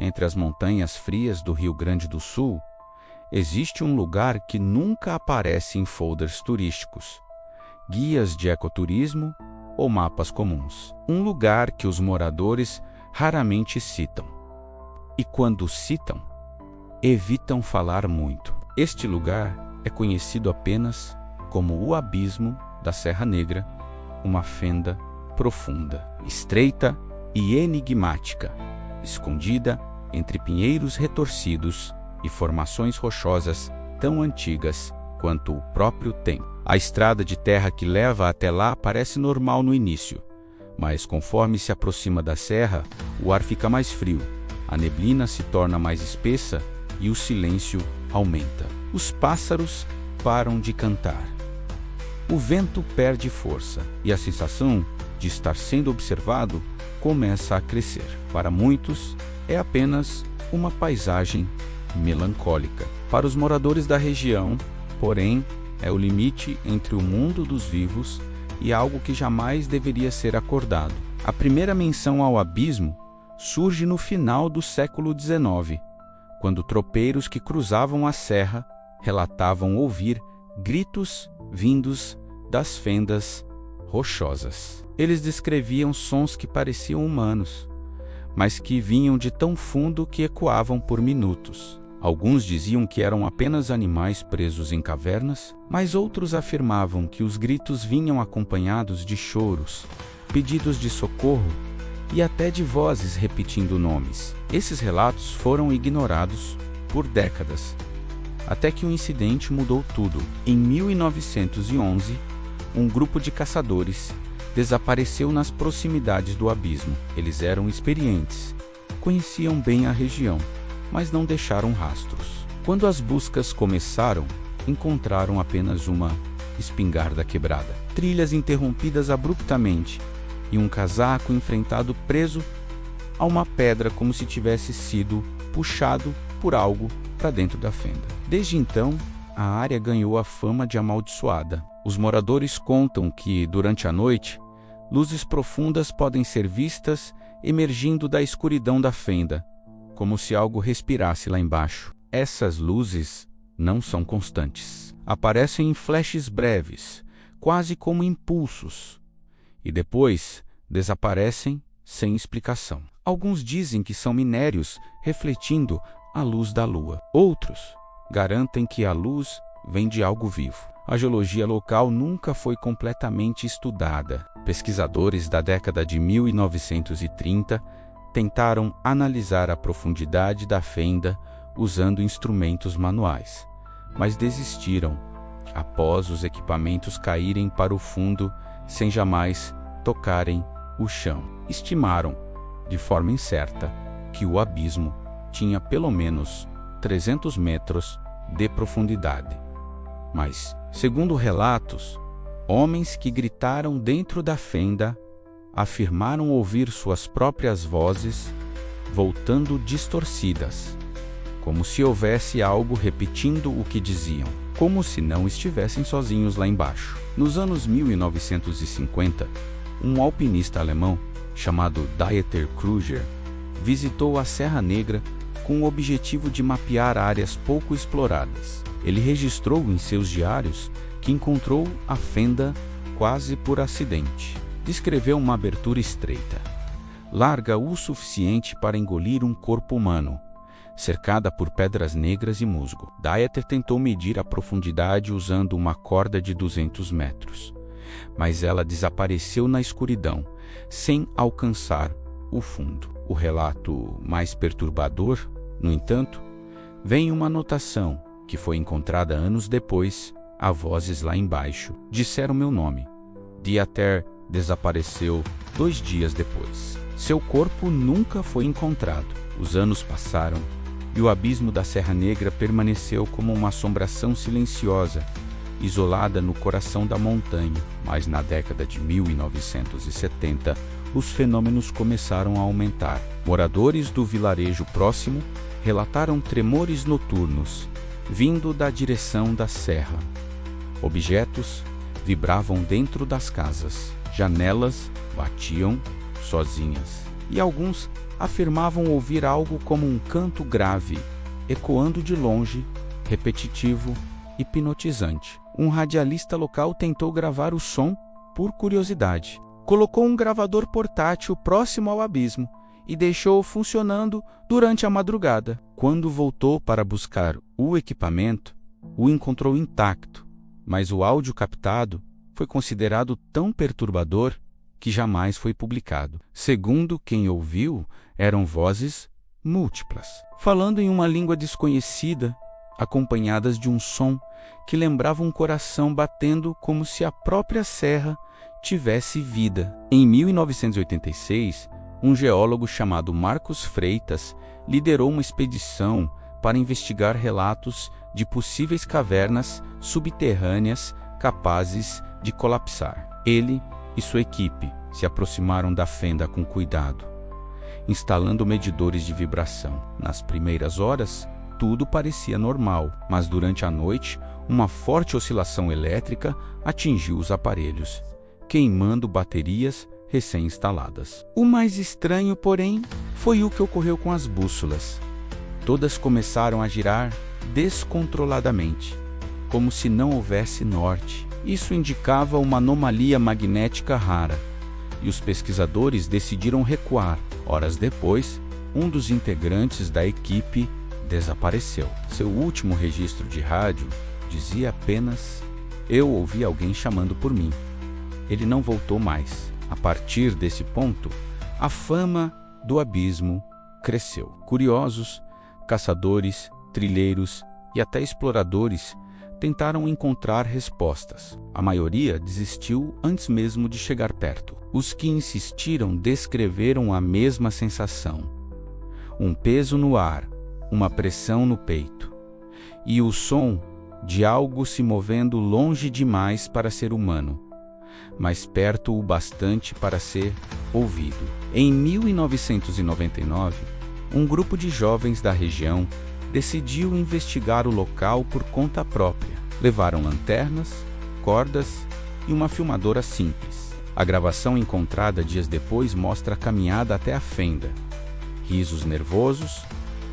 entre as montanhas frias do Rio Grande do Sul, existe um lugar que nunca aparece em folders turísticos, guias de ecoturismo ou mapas comuns. Um lugar que os moradores raramente citam. E quando citam, evitam falar muito. Este lugar é conhecido apenas como o Abismo da Serra Negra, uma fenda profunda, estreita e enigmática, escondida entre pinheiros retorcidos e formações rochosas tão antigas quanto o próprio tempo. A estrada de terra que leva até lá parece normal no início, mas conforme se aproxima da serra, o ar fica mais frio, a neblina se torna mais espessa e o silêncio aumenta. Os pássaros param de cantar. O vento perde força e a sensação de estar sendo observado começa a crescer. Para muitos, é apenas uma paisagem melancólica. Para os moradores da região, porém, é o limite entre o mundo dos vivos e algo que jamais deveria ser acordado. A primeira menção ao abismo surge no final do século XIX, quando tropeiros que cruzavam a serra relatavam ouvir gritos vindos das fendas rochosas. Eles descreviam sons que pareciam humanos, mas que vinham de tão fundo que ecoavam por minutos. Alguns diziam que eram apenas animais presos em cavernas, mas outros afirmavam que os gritos vinham acompanhados de choros, pedidos de socorro e até de vozes repetindo nomes. Esses relatos foram ignorados por décadas, até que um incidente mudou tudo. Em 1911, um grupo de caçadores desapareceu nas proximidades do abismo. Eles eram experientes, conheciam bem a região, mas não deixaram rastros. Quando as buscas começaram, encontraram apenas uma espingarda quebrada, trilhas interrompidas abruptamente e um casaco enfrentado preso a uma pedra como se tivesse sido puxado por algo para dentro da fenda. Desde então, a área ganhou a fama de amaldiçoada. Os moradores contam que, durante a noite, luzes profundas podem ser vistas emergindo da escuridão da fenda, como se algo respirasse lá embaixo. Essas luzes não são constantes. Aparecem em flashes breves, quase como impulsos, e depois desaparecem sem explicação. Alguns dizem que são minérios refletindo a luz da lua. Outros garantem que a luz vem de algo vivo. A geologia local nunca foi completamente estudada. Pesquisadores da década de 1930 tentaram analisar a profundidade da fenda usando instrumentos manuais, mas desistiram após os equipamentos caírem para o fundo sem jamais tocarem o chão. Estimaram, de forma incerta, que o abismo tinha pelo menos 300 metros de profundidade. Mas, segundo relatos, homens que gritaram dentro da fenda afirmaram ouvir suas próprias vozes voltando distorcidas, como se houvesse algo repetindo o que diziam, como se não estivessem sozinhos lá embaixo. Nos anos 1950, um alpinista alemão chamado Dieter Kruger visitou a Serra Negra com o objetivo de mapear áreas pouco exploradas. Ele registrou em seus diários que encontrou a fenda quase por acidente. Descreveu uma abertura estreita, larga o suficiente para engolir um corpo humano, cercada por pedras negras e musgo. Dieter tentou medir a profundidade usando uma corda de 200 metros, mas ela desapareceu na escuridão, sem alcançar o fundo. O relato mais perturbador, no entanto, vem uma anotação que foi encontrada anos depois, a vozes lá embaixo. Disseram meu nome. Dieter desapareceu 2 dias depois. Seu corpo nunca foi encontrado. Os anos passaram e o abismo da Serra Negra permaneceu como uma assombração silenciosa, isolada no coração da montanha. Mas na década de 1970, os fenômenos começaram a aumentar. Moradores do vilarejo próximo relataram tremores noturnos, vindo da direção da serra. Objetos vibravam dentro das casas. Janelas batiam sozinhas e alguns afirmavam ouvir algo como um canto grave, ecoando de longe, repetitivo, hipnotizante. Um radialista local tentou gravar o som por curiosidade. Colocou um gravador portátil próximo ao abismo e deixou-o funcionando durante a madrugada. Quando voltou para buscar o equipamento, o encontrou intacto, mas o áudio captado foi considerado tão perturbador que jamais foi publicado. Segundo quem ouviu, eram vozes múltiplas, falando em uma língua desconhecida, acompanhadas de um som que lembrava um coração batendo como se a própria serra tivesse vida. Em 1986, um geólogo chamado Marcos Freitas liderou uma expedição para investigar relatos de possíveis cavernas subterrâneas capazes de colapsar. Ele e sua equipe se aproximaram da fenda com cuidado, instalando medidores de vibração. Nas primeiras horas, tudo parecia normal, mas durante a noite, uma forte oscilação elétrica atingiu os aparelhos, queimando baterias recém-instaladas. O mais estranho, porém, foi o que ocorreu com as bússolas. Todas começaram a girar descontroladamente, como se não houvesse norte. Isso indicava uma anomalia magnética rara, e os pesquisadores decidiram recuar. Horas depois, um dos integrantes da equipe desapareceu. Seu último registro de rádio dizia apenas: "Eu ouvi alguém chamando por mim." Ele não voltou mais. A partir desse ponto, a fama do abismo cresceu. Curiosos, caçadores, trilheiros e até exploradores tentaram encontrar respostas. A maioria desistiu antes mesmo de chegar perto. Os que insistiram descreveram a mesma sensação: um peso no ar, uma pressão no peito, e o som de algo se movendo longe demais para ser humano, mas perto o bastante para ser ouvido. Em 1999, um grupo de jovens da região decidiu investigar o local por conta própria. Levaram lanternas, cordas e uma filmadora simples. A gravação encontrada dias depois mostra a caminhada até a fenda, risos nervosos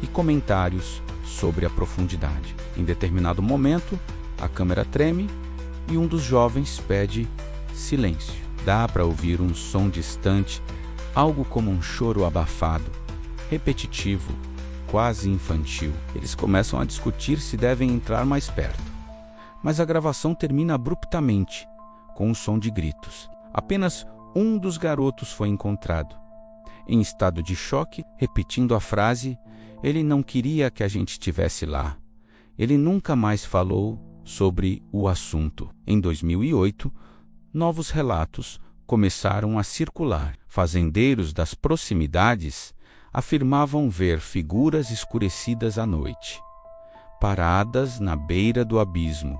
e comentários sobre a profundidade. Em determinado momento, a câmera treme e um dos jovens pede silêncio. Dá para ouvir um som distante, algo como um choro abafado, repetitivo, quase infantil. Eles começam a discutir se devem entrar mais perto, mas a gravação termina abruptamente, com um som de gritos. Apenas um dos garotos foi encontrado, em estado de choque, repetindo a frase: "Ele não queria que a gente estivesse lá." Ele nunca mais falou sobre o assunto. Em 2008, novos relatos começaram a circular. Fazendeiros das proximidades afirmavam ver figuras escurecidas à noite, paradas na beira do abismo,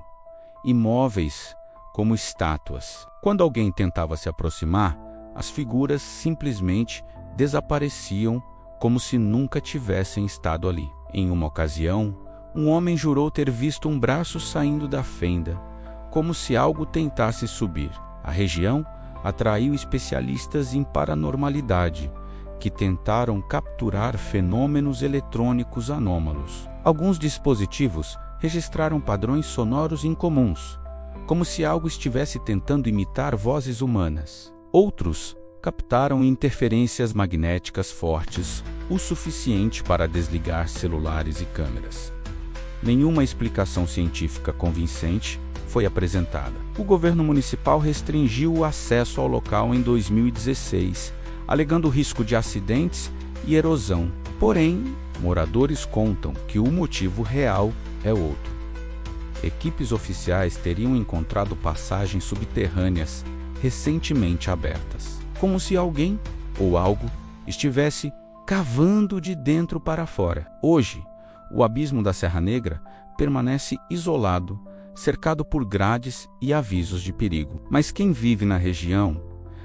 imóveis como estátuas. Quando alguém tentava se aproximar, as figuras simplesmente desapareciam como se nunca tivessem estado ali. Em uma ocasião, um homem jurou ter visto um braço saindo da fenda, como se algo tentasse subir. A região atraiu especialistas em paranormalidade, que tentaram capturar fenômenos eletrônicos anômalos. Alguns dispositivos registraram padrões sonoros incomuns, como se algo estivesse tentando imitar vozes humanas. Outros captaram interferências magnéticas fortes o suficiente para desligar celulares e câmeras. Nenhuma explicação científica convincente foi apresentada. O governo municipal restringiu o acesso ao local em 2016, alegando risco de acidentes e erosão. Porém, moradores contam que o motivo real é outro. Equipes oficiais teriam encontrado passagens subterrâneas recentemente abertas, como se alguém ou algo estivesse cavando de dentro para fora. Hoje, o abismo da Serra Negra permanece isolado, cercado por grades e avisos de perigo. Mas quem vive na região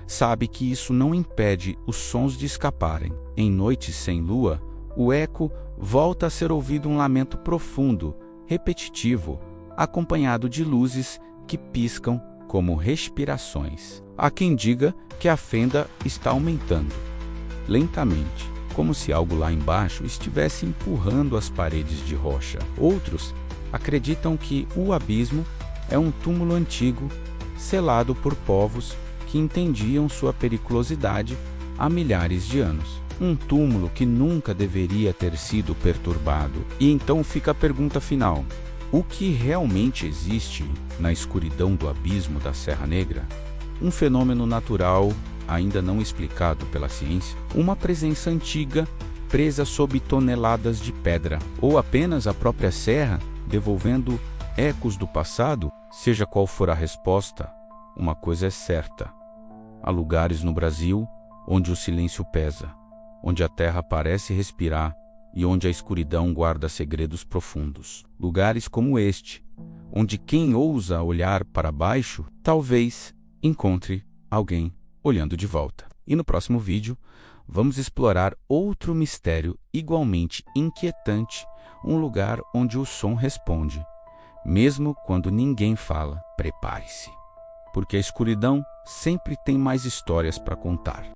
sabe que isso não impede os sons de escaparem. Em noites sem lua, o eco volta a ser ouvido, um lamento profundo, repetitivo, acompanhado de luzes que piscam como respirações. Há quem diga que a fenda está aumentando, lentamente, como se algo lá embaixo estivesse empurrando as paredes de rocha. Outros acreditam que o abismo é um túmulo antigo, selado por povos que entendiam sua periculosidade há milhares de anos. Um túmulo que nunca deveria ter sido perturbado. E então fica a pergunta final: o que realmente existe na escuridão do abismo da Serra Negra? Um fenômeno natural ainda não explicado pela ciência? Uma presença antiga presa sob toneladas de pedra? Ou apenas a própria serra devolvendo ecos do passado? Seja qual for a resposta, uma coisa é certa: há lugares no Brasil onde o silêncio pesa, onde a terra parece respirar e onde a escuridão guarda segredos profundos. Lugares como este, onde quem ousa olhar para baixo, talvez encontre alguém olhando de volta. E no próximo vídeo, vamos explorar outro mistério igualmente inquietante, um lugar onde o som responde, mesmo quando ninguém fala. Prepare-se, porque a escuridão sempre tem mais histórias para contar.